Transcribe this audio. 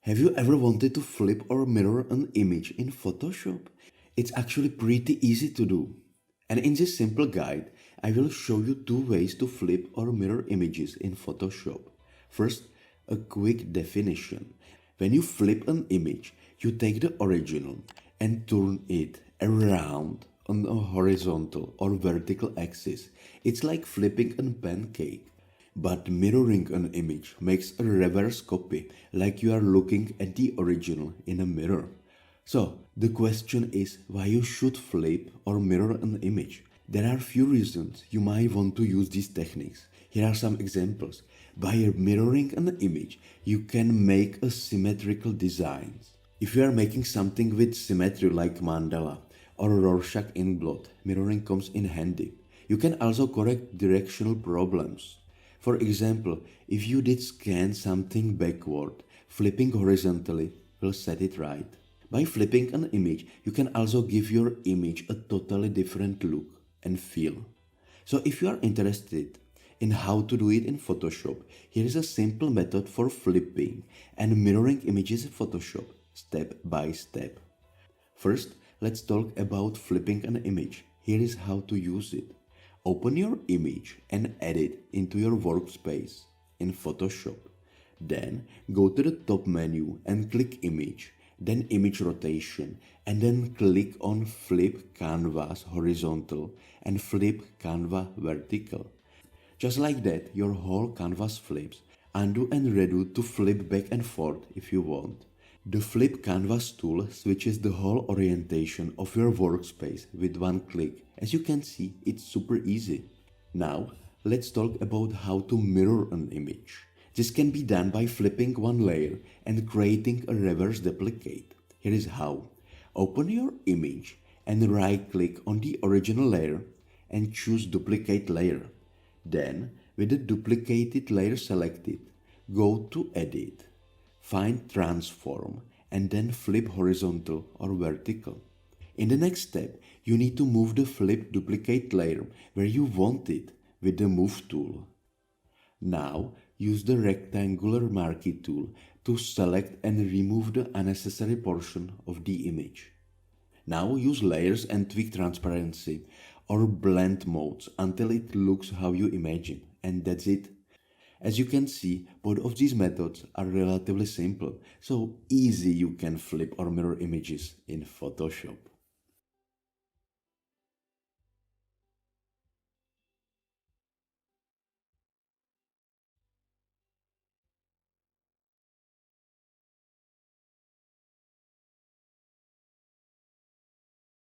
Have you ever wanted to flip or mirror an image in Photoshop? It's actually pretty easy to do. And in this simple guide, I will show you two ways to flip or mirror images in Photoshop. First, a quick definition. When you flip an image, you take the original and turn it around on a horizontal or vertical axis. It's like flipping a pancake. But mirroring an image makes a reverse copy, like you are looking at the original in a mirror. So, the question is why you should flip or mirror an image. There are few reasons you might want to use these techniques. Here are some examples. By mirroring an image, you can make a symmetrical designs. If you are making something with symmetry like mandala or Rorschach inkblot, mirroring comes in handy. You can also correct directional problems. For example, if you did scan something backward, flipping horizontally will set it right. By flipping an image, you can also give your image a totally different look and feel. So if you are interested in how to do it in Photoshop, here is a simple method for flipping and mirroring images in Photoshop, step by step. First, let's talk about flipping an image. Here is how to use it. Open your image and add it into your workspace in Photoshop. Then go to the top menu and click Image, then Image Rotation, and then click on Flip Canvas Horizontal and Flip Canvas Vertical. Just like that, your whole canvas flips. Undo and redo to flip back and forth if you want. The Flip Canvas tool switches the whole orientation of your workspace with one click. As you can see, it's super easy. Now, let's talk about how to mirror an image. This can be done by flipping one layer and creating a reverse duplicate. Here is how. Open your image and right-click on the original layer and choose Duplicate Layer. Then, with the duplicated layer selected, go to Edit. Find Transform and then flip horizontal or vertical. In the next step, you need to move the flip duplicate layer where you want it with the Move tool. Now, use the rectangular marquee tool to select and remove the unnecessary portion of the image. Now use layers and tweak transparency or blend modes until it looks how you imagine, and that's it. As you can see, both of these methods are relatively simple, so easy you can flip or mirror images in Photoshop.